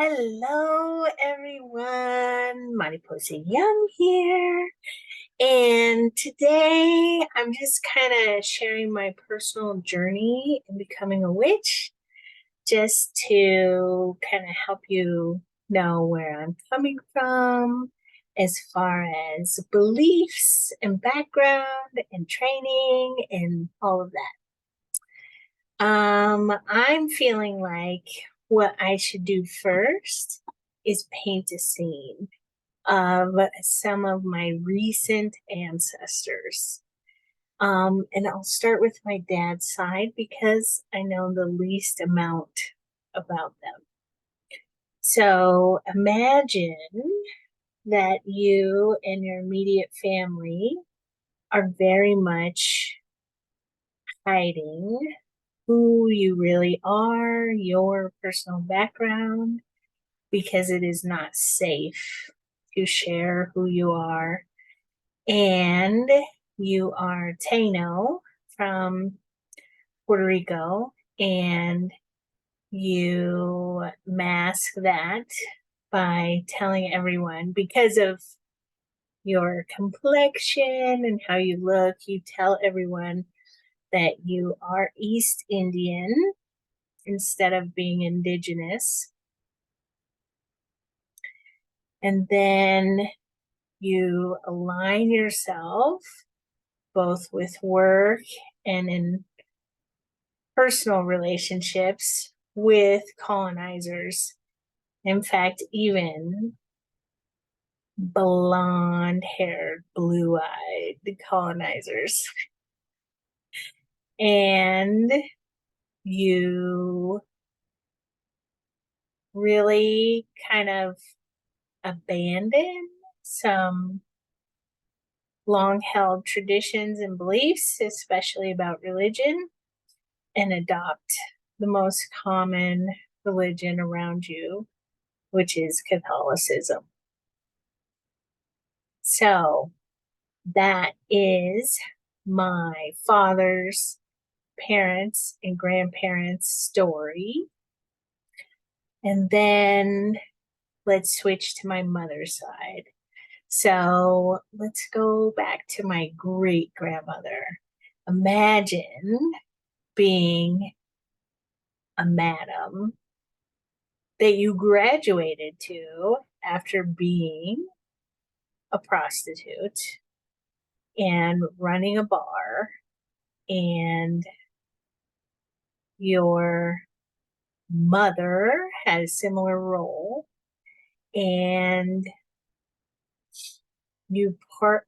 Hello, everyone. Mariposa Young here. And today I'm just kind of sharing my personal journey in becoming a witch, just to kind of help you know where I'm coming from as far as beliefs and background and training and all of that. I'm feeling like what I should do first is paint a scene of some of my recent ancestors. And I'll start with my dad's side because I know the least amount about them. So imagine that you and your immediate family are very much hiding who you really are, your personal background, because it is not safe to share who you are. And you are Taino from Puerto Rico, and you mask that by telling everyone because of your complexion and how you look, you tell everyone that you are East Indian instead of being indigenous. And then you align yourself both with work and in personal relationships with colonizers. In fact, even blonde haired, blue eyed colonizers. And you really kind of abandon some long held traditions and beliefs, especially about religion, and adopt the most common religion around you, which is Catholicism. So that is my father's parents and grandparents' story. And then let's switch to my mother's side. So let's go back to my great grandmother. Imagine being a madam that you graduated to after being a prostitute and running a bar, and your mother had a similar role, and you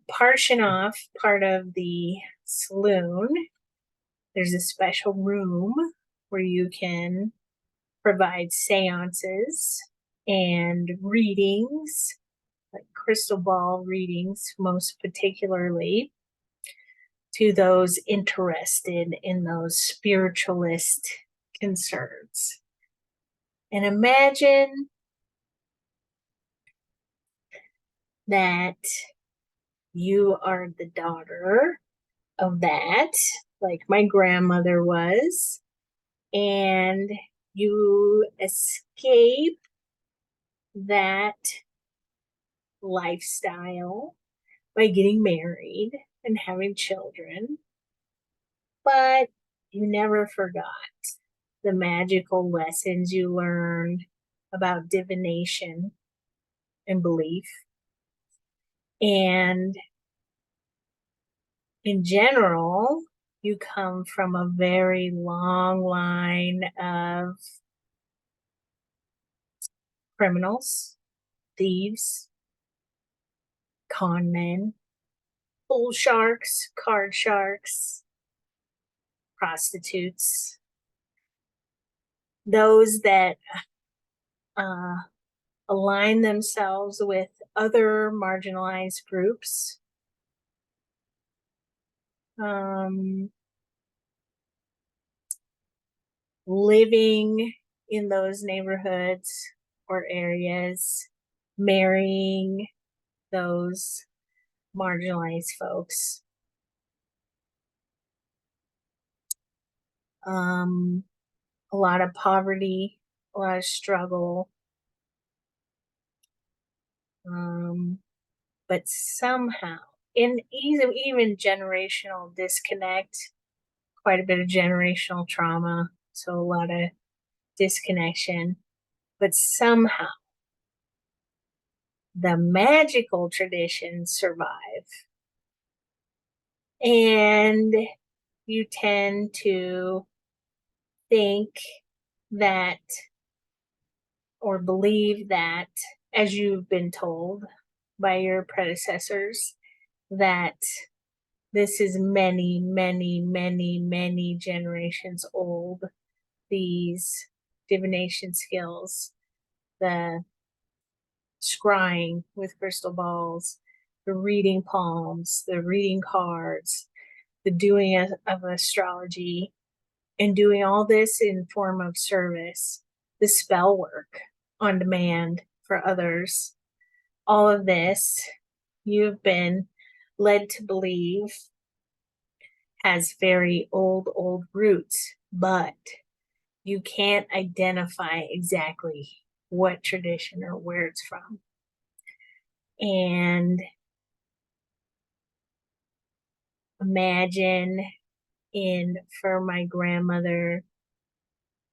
partition off part of the saloon. There's a special room where you can provide seances and readings, like crystal ball readings, most particularly to those interested in those spiritualist concerns. And imagine that you are the daughter of that, like my grandmother was, and you escape that lifestyle by getting married and having children, but you never forgot the magical lessons you learned about divination and belief. And in general, you come from a very long line of criminals, thieves, con men, bull sharks, card sharks, prostitutes, those that uh, align themselves with other marginalized groups, um, living in those neighborhoods or areas, marrying those marginalized folks. Um, a lot of poverty, a lot of struggle, But somehow, in even generational disconnect, quite a bit of generational trauma, so a lot of disconnection, but somehow the magical traditions survive. And you tend to think that or believe that, as you've been told by your predecessors, that this is many, many, many, many generations old. These divination skills, the scrying with crystal balls, the reading palms, the reading cards, the doing of astrology, and doing all this in form of service, the spell work on demand for others. All of this you've been led to believe has very old roots, but you can't identify exactly what tradition or where it's from. And imagine for my grandmother,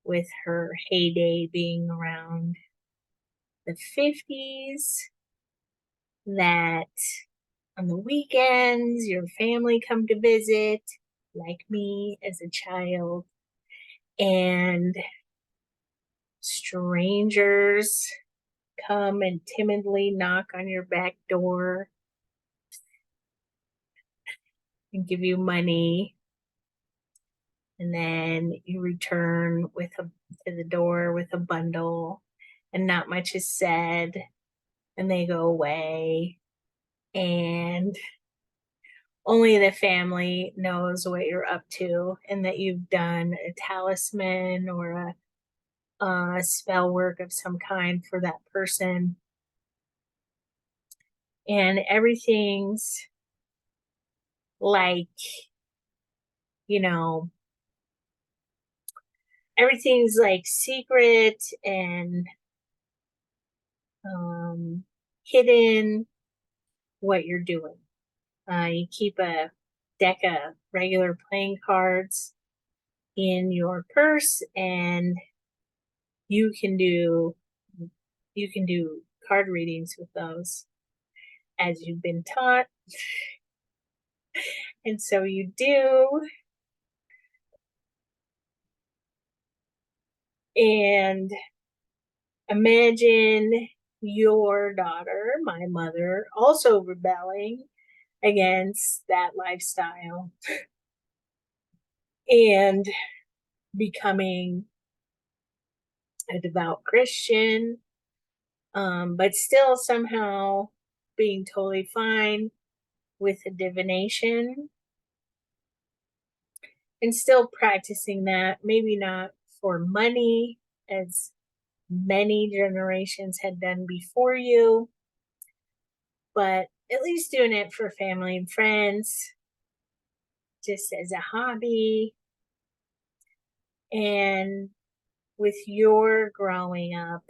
with her heyday being around the 50s, that on the weekends your family come to visit, like me as a child, and strangers come and timidly knock on your back door and give you money, and then you return to the door with a bundle, and not much is said, and they go away, and only the family knows what you're up to, and that you've done a talisman or a spell work of some kind for that person, and everything's like, you know, everything's like secret and hidden what you're doing. You keep a deck of regular playing cards in your purse, and you can do card readings with those as you've been taught. And so you do. And imagine your daughter, my mother, also rebelling against that lifestyle and becoming a devout Christian, but still somehow being totally fine with a divination and still practicing that, maybe not for money as many generations had done before you, but at least doing it for family and friends, just as a hobby. And with your growing up,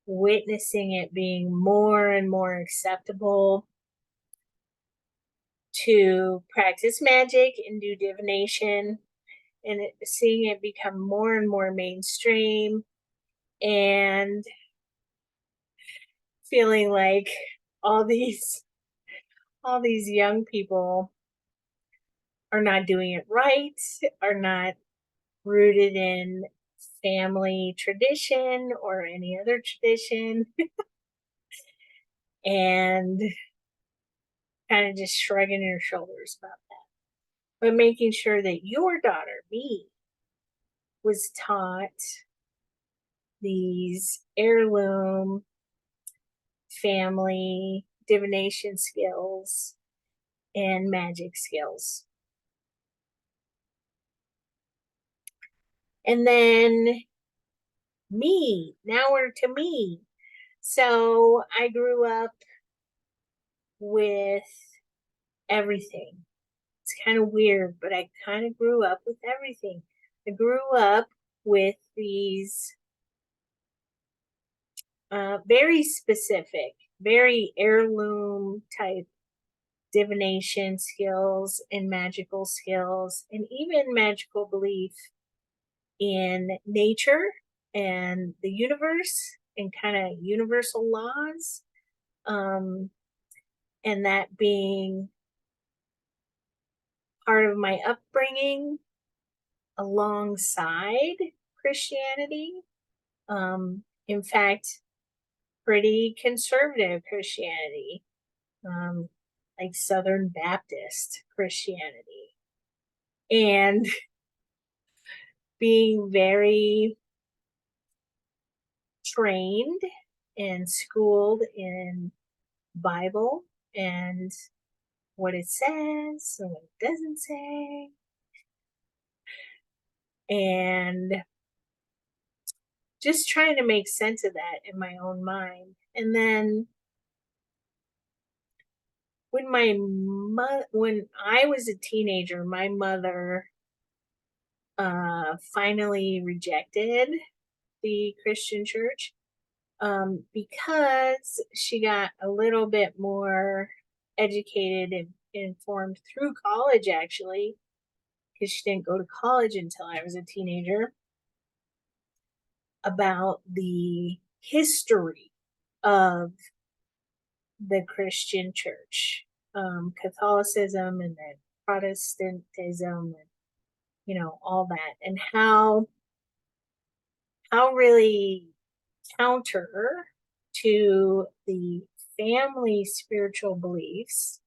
witnessing it being more and more acceptable to practice magic and do divination, and seeing it become more and more mainstream, and feeling like all these all these young people are not doing it right, are not rooted in family tradition or any other tradition, and kind of just shrugging your shoulders about that. But making sure that your daughter, me, was taught these heirloom family divination skills and magic skills. And then me, now we're to me. So I grew up with everything. It's kind of weird, but I kind of grew up with everything. I grew up with these very specific, very heirloom type divination skills and magical skills, and even magical belief in nature and the universe and kind of universal laws. Um, and that being part of my upbringing alongside Christianity. In fact, pretty conservative Christianity, um, like Southern Baptist Christianity, and being very trained and schooled in Bible and what it says and what it doesn't say, and just trying to make sense of that in my own mind. And then when I was a teenager, my mother finally rejected the Christian church, because she got a little bit more educated and informed through college, actually, because she didn't go to college until I was a teenager, about the history of the Christian church, Catholicism and then Protestantism, and all that, and how really counter to the family spiritual beliefs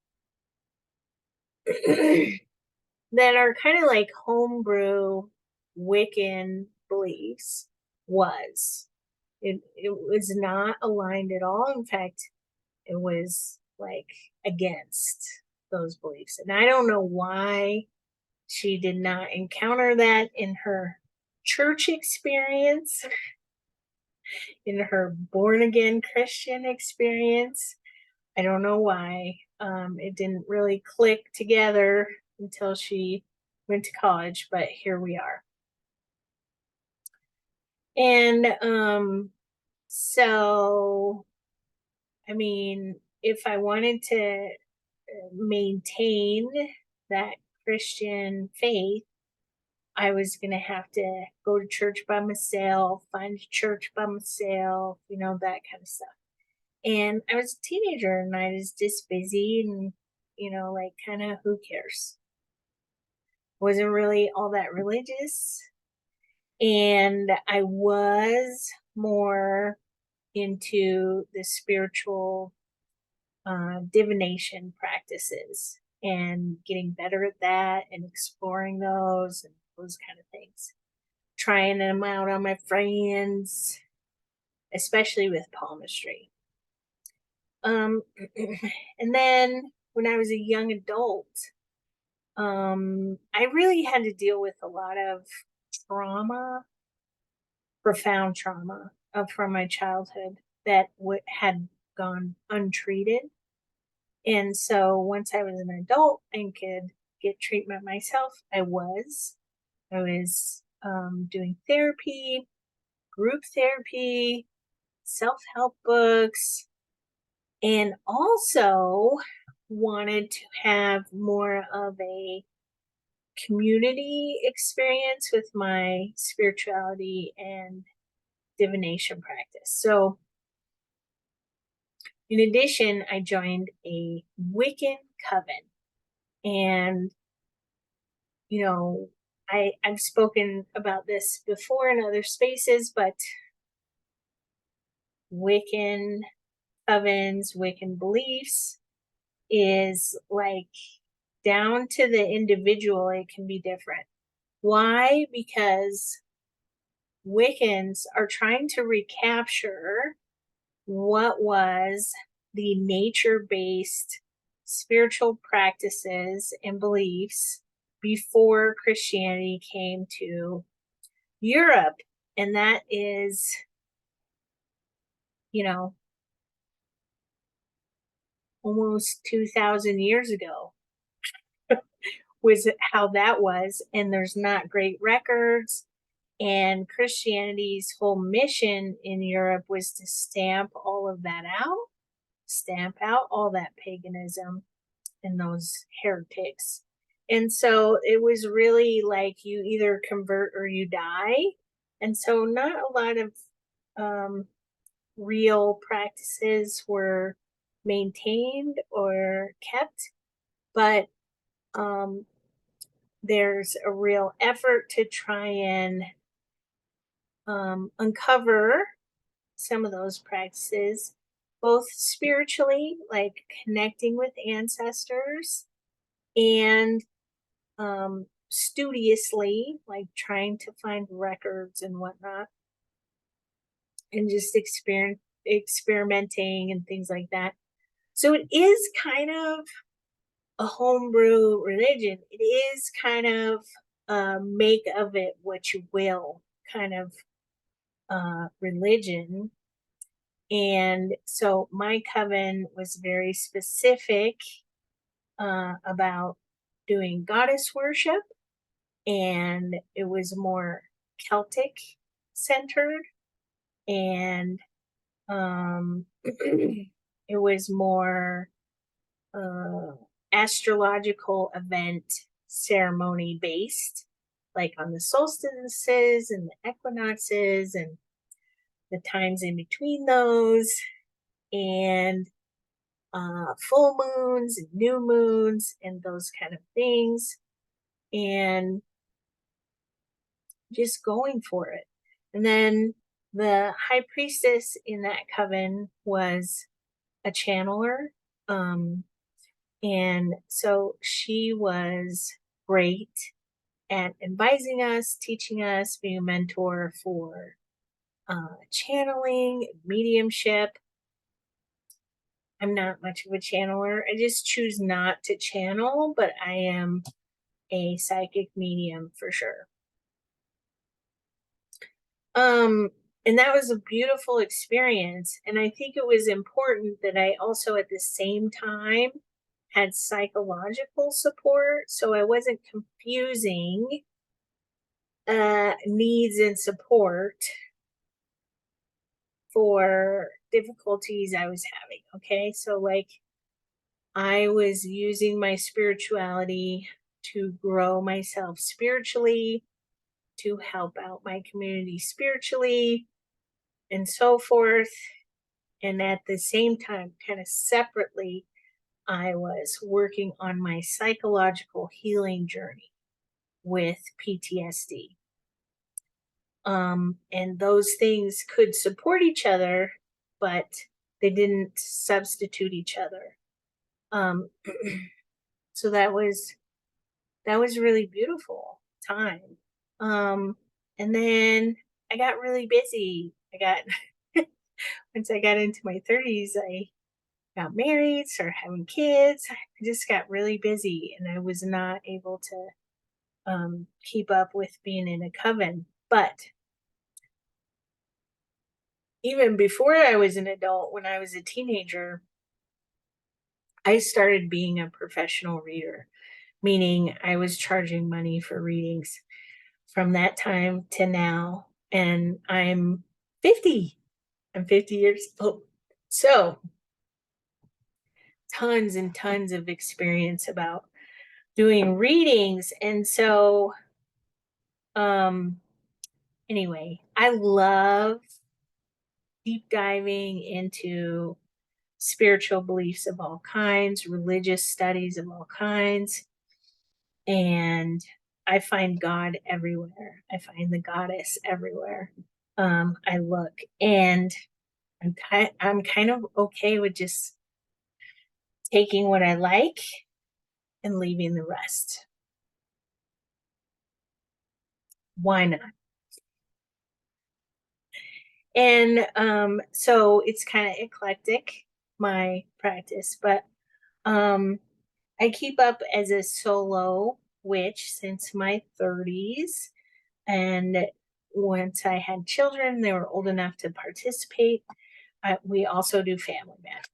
that are kind of like homebrew Wiccan beliefs was. It was not aligned at all. In fact, it was like against those beliefs. And I don't know why she did not encounter that in her church experience, in her born again Christian experience. I don't know why. It didn't really click together until she went to college, but here we are. And so, I mean, if I wanted to maintain that Christian faith, I was going to have to go to church by myself, find a church by myself, that kind of stuff. And I was a teenager and I was just busy and, like kind of who cares? Wasn't really all that religious. And I was more into the spiritual divination practices and getting better at that and exploring those and those kind of things. Trying them out on my friends, especially with palmistry. And then when I was a young adult, I really had to deal with a lot of trauma, profound trauma from my childhood that had gone untreated. And so once I was an adult and could get treatment myself, I was doing therapy, group therapy, self help books, and also wanted to have more of a community experience with my spirituality and divination practice. So, in addition, I joined a Wiccan coven. And, I've spoken about this before in other spaces, but Wiccan covens, Wiccan beliefs is like down to the individual, it can be different. Why? Because Wiccans are trying to recapture what was the nature based spiritual practices and beliefs before Christianity came to Europe. And that is, almost 2,000 years ago was how that was. And there's not great records. And Christianity's whole mission in Europe was to stamp all of that out, stamp out all that paganism and those heretics. And so it was really like you either convert or you die. And so not a lot of um, real practices were maintained or kept, but um, there's a real effort to try and uncover some of those practices, both spiritually, like connecting with ancestors, and studiously, like trying to find records and whatnot, and just experimenting and things like that. So it is kind of a homebrew religion. It is kind of make of it what you will kind of religion. And so my coven was very specific about doing goddess worship, and it was more Celtic centered, and it was more uh, astrological event ceremony based, like on the solstices and the equinoxes and the times in between those, and full moons and new moons and those kind of things, and just going for it. And then the high priestess in that coven was a channeler. Um, and so she was great at advising us, teaching us, being a mentor for channeling, mediumship. I'm not much of a channeler. I just choose not to channel, but I am a psychic medium for sure. Um, and that was a beautiful experience. And I think it was important that I also at the same time had psychological support. So I wasn't confusing needs and support for difficulties I was having. Okay. So, like, I was using my spirituality to grow myself spiritually, to help out my community spiritually, and so forth. And at the same time, kind of separately, I was working on my psychological healing journey with PTSD. And those things could support each other, but they didn't substitute each other. Um, so that was really beautiful time. Um, and then I got really busy. I got once I got into my 30s, I got married, started having kids. I just got really busy, and I was not able to keep up with being in a coven. But even before I was an adult, when I was a teenager, I started being a professional reader, meaning I was charging money for readings from that time to now. And I'm 50. I'm 50 years old. So, tons and tons of experience about doing readings. And so, um, anyway, I love deep diving into spiritual beliefs of all kinds, religious studies of all kinds, and I find God everywhere. I find the goddess everywhere. I look, and I'm kind of okay with just taking what I like and leaving the rest. Why not? And so it's kind of eclectic, my practice, but um, I keep up as a solo witch since my 30s. And once I had children, they were old enough to participate. We also do family magic.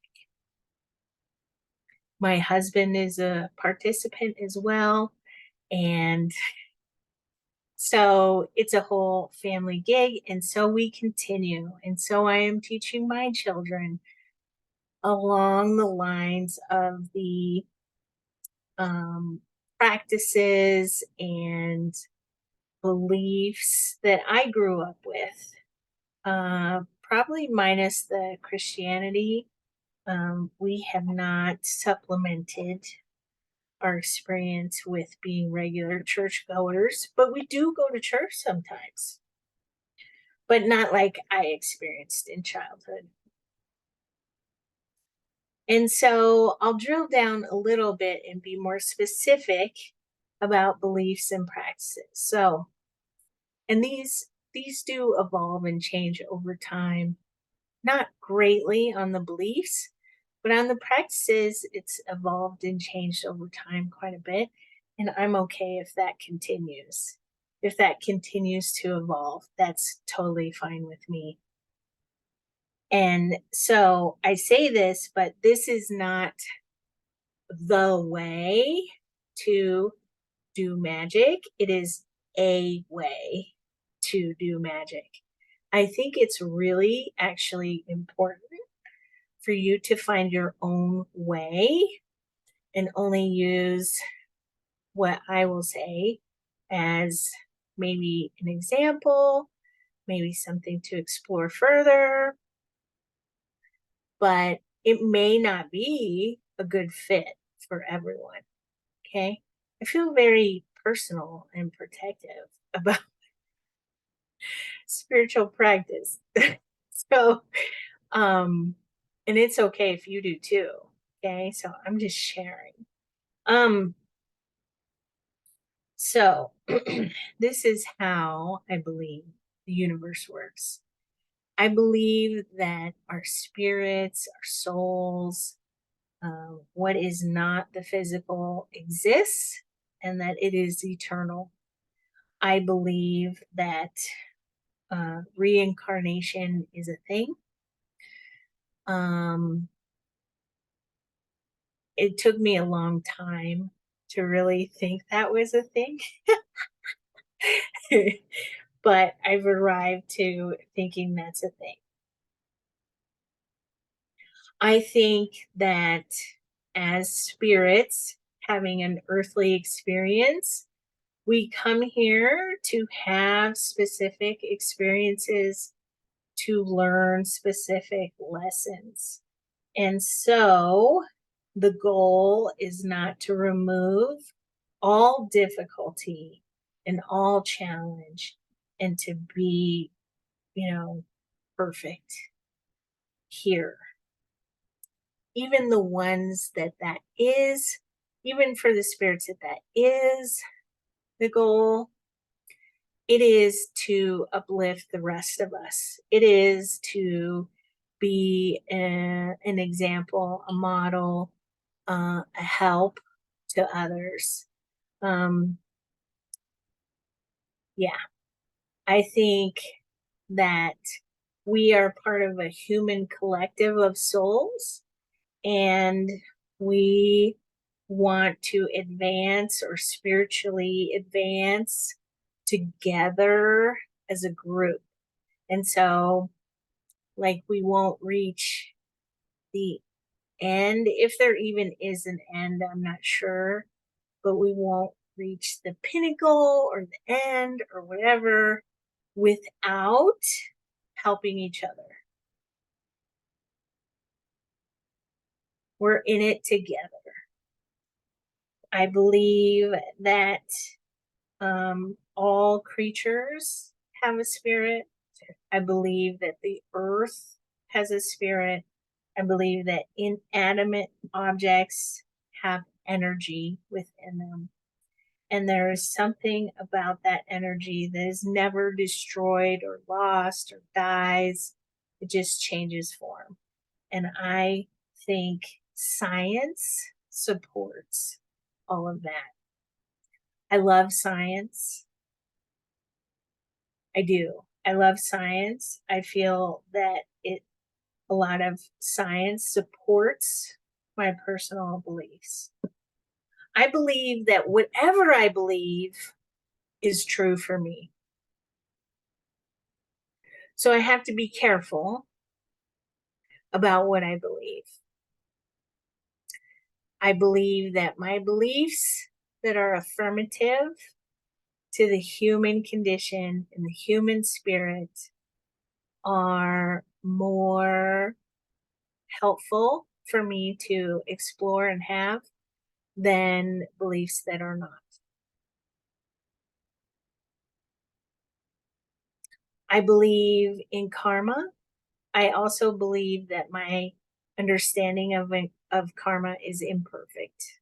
My husband is a participant as well. And So it's a whole family gig. And so we continue. And so I am teaching my children along the lines of the um, practices and beliefs that I grew up with, probably minus the Christianity. We have not supplemented our experience with being regular churchgoers, but we do go to church sometimes, but not like I experienced in childhood. And so I'll drill down a little bit and be more specific about beliefs and practices. So, and these do evolve and change over time, not greatly on the beliefs, but on the practices, it's evolved and changed over time quite a bit. And I'm okay if that continues. If that continues to evolve, that's totally fine with me. And so I say this, but this is not the way to do magic. It is a way to do magic. I think it's really actually important for you to find your own way and only use what I will say as maybe an example, maybe something to explore further, but it may not be a good fit for everyone. Okay. I feel very personal and protective about spiritual practice. So, um, and it's okay if you do too. Okay. So I'm just sharing. Um, so this is how I believe the universe works. I believe that our spirits, our souls, what is not the physical exists and that it is eternal. I believe that reincarnation is a thing. Um, it took me a long time to really think that was a thing, but I've arrived to thinking that's a thing. I think that as spirits having an earthly experience, we come here to have specific experiences to learn specific lessons. And so the goal is not to remove all difficulty and all challenge and to be, perfect here. Even the ones that is, even for the spirits that is the goal, it is to uplift the rest of us. It is to be an example, a model, a help to others. Um, yeah, I think that we are part of a human collective of souls, and we want to advance or spiritually advance together as a group. And so, like, we won't reach the end. If there even is an end, I'm not sure, but we won't reach the pinnacle or the end or whatever without helping each other. We're in it together. I believe that all creatures have a spirit. I believe that the earth has a spirit. I believe that inanimate objects have energy within them. And there is something about that energy that is never destroyed or lost or dies. It just changes form. And I think science supports all of that. I love science. I do. I love science. I feel that a lot of science supports my personal beliefs. I believe that whatever I believe is true for me. So I have to be careful about what I believe. I believe that my beliefs that are affirmative to the human condition and the human spirit are more helpful for me to explore and have than beliefs that are not. I believe in karma. I also believe that my understanding of karma is imperfect.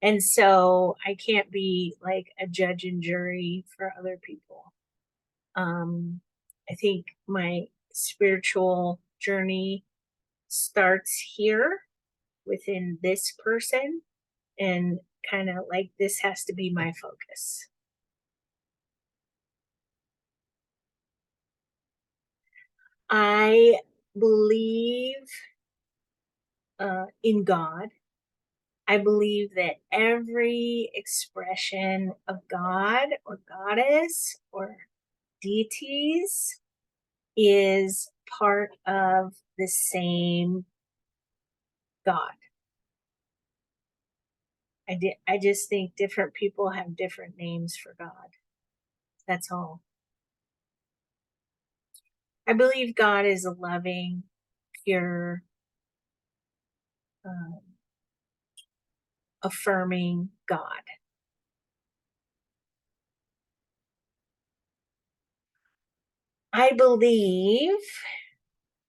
And so I can't be like a judge and jury for other people. I think my spiritual journey starts here within this person, and kind of like this has to be my focus. I believe in God. I believe that every expression of God or goddess or deities is part of the same God. I just think different people have different names for God. That's all. I believe God is a loving, pure, um, affirming God. I believe,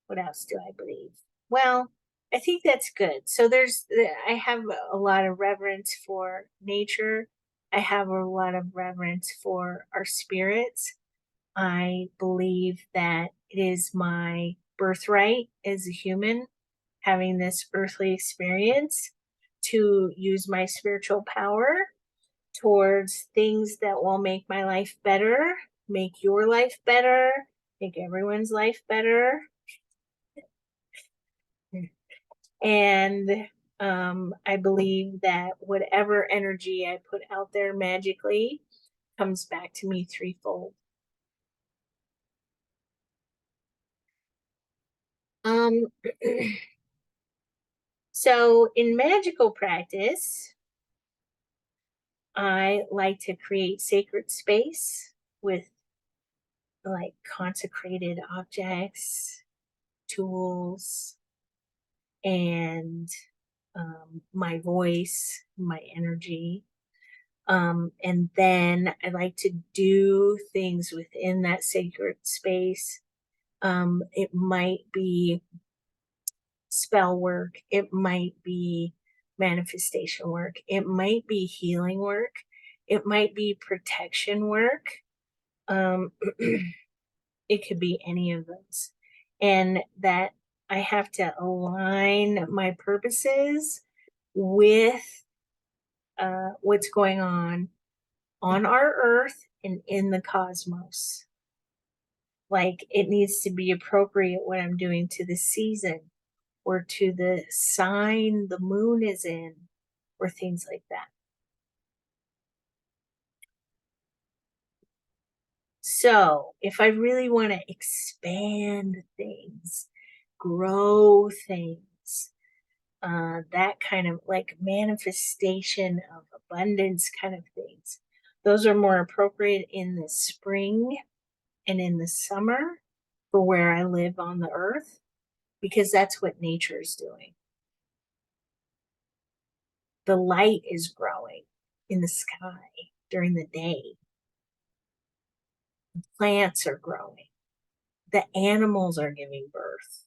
what else do I believe? Well, I think that's good. So I have a lot of reverence for nature. I have a lot of reverence for our spirits. I believe that it is my birthright as a human, having this earthly experience, to use my spiritual power towards things that will make my life better, make your life better, make everyone's life better. And I believe that whatever energy I put out there magically comes back to me threefold. Um, so in magical practice, I like to create sacred space with like consecrated objects, tools, and my voice, my energy. And then I like to do things within that sacred space. It might be spell work, it might be manifestation work, it might be healing work, it might be protection work. Um, it could be any of those. And that I have to align my purposes with what's going on our earth and in the cosmos. Like it needs to be appropriate what I'm doing to the season or to the sign the moon is in or things like that. So if I really want to expand things, grow things, that kind of like manifestation of abundance kind of things, those are more appropriate in the spring and in the summer for where I live on the earth, because that's what nature is doing. The light is growing in the sky during the day. Plants are growing. The animals are giving birth.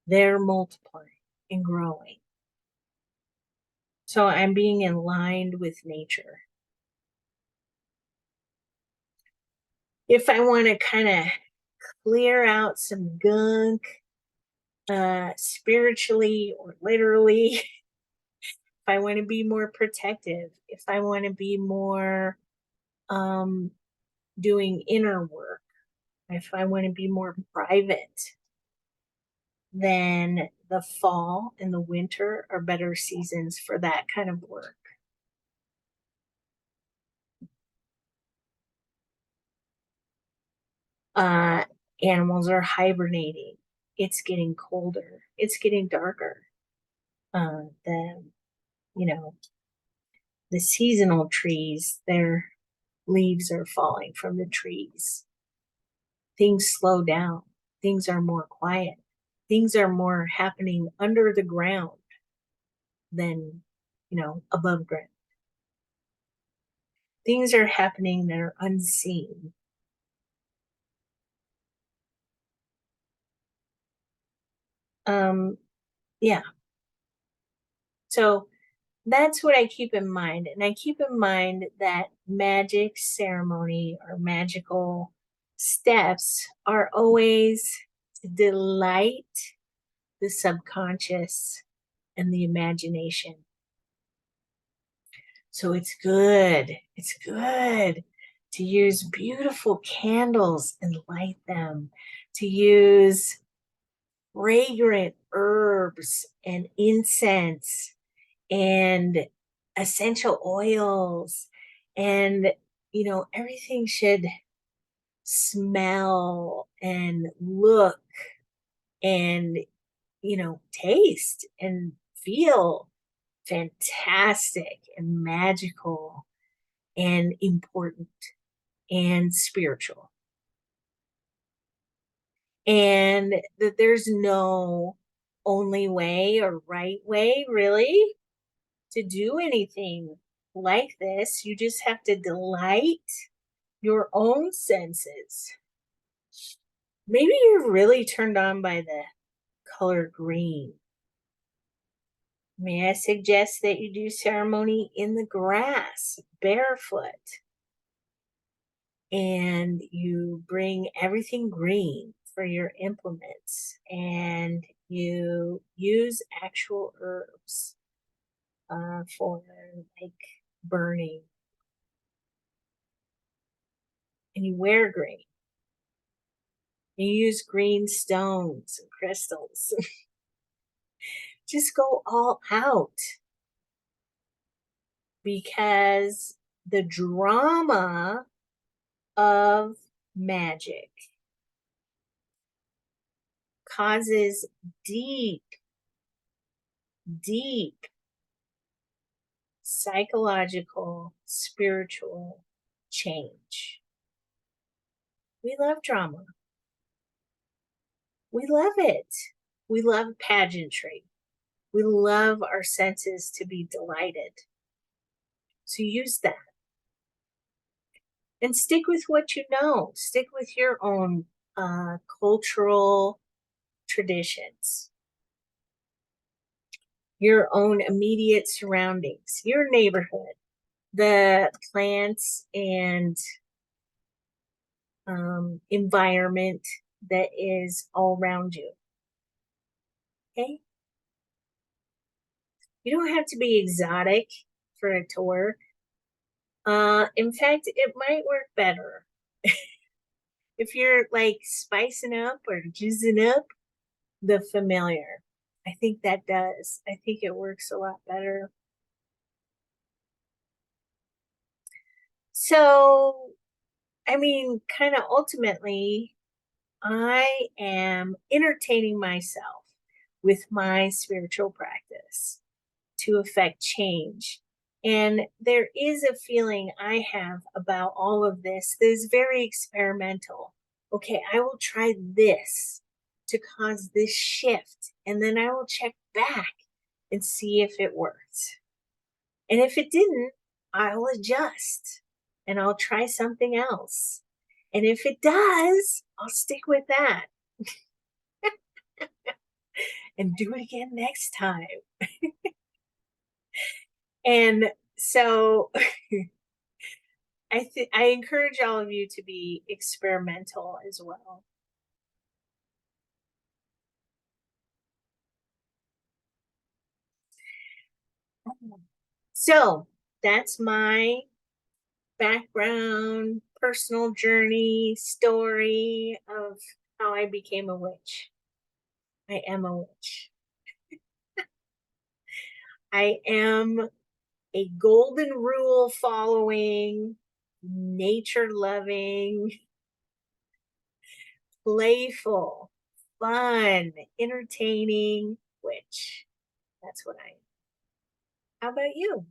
They're multiplying and growing. So I'm being aligned with nature. If I want to kind of clear out some gunk, spiritually or literally, if I want to be more protective, if I want to be more um, doing inner work, if I want to be more private, then the fall and the winter are better seasons for that kind of work. Uh, Animals are hibernating. It's getting colder. It's getting darker. The you know the seasonal trees, their leaves are falling from the trees. Things slow down. Things are more quiet. Things are more happening under the ground than above ground. Things are happening that are unseen. Yeah. So that's what I keep in mind. And I keep in mind that magic ceremony or magical steps are always to delight the subconscious and the imagination. So it's good. It's good to use beautiful candles and light them, to use fragrant herbs and incense and essential oils, and everything should smell and look and taste and feel fantastic and magical and important and spiritual, and that there's no only way or right way really to do anything like this. You just have to delight your own senses. Maybe you're really turned on by the color green. May I suggest that you do ceremony in the grass, barefoot, and you bring everything green for your implements, and you use actual herbs for like burning, and you wear green. You use green stones and crystals. Just go all out, because the drama of magic causes deep, deep psychological, spiritual change. We love drama. We love it. We love pageantry. We love our senses to be delighted. So use that. And stick with what you know. Stick with your own cultural traditions, your own immediate surroundings, your neighborhood, the plants and environment that is all around you. Okay? You don't have to be exotic for it to work. In fact, it might work better if you're like spicing up or juicing up the familiar. I think that does. I think it works a lot better. So, I mean, kind of ultimately, I am entertaining myself with my spiritual practice to affect change. And there is a feeling I have about all of this that is very experimental. Okay, I will try this to cause this shift, and then I will check back and see if it worked. And if it didn't, I'll adjust and I'll try something else. And if it does, I'll stick with that and do it again next time. And so I encourage all of you to be experimental as well. So that's my background, personal journey, story of how I became a witch. I am a witch. I am a golden rule following, nature loving, playful, fun, entertaining witch. That's what I am. How about you?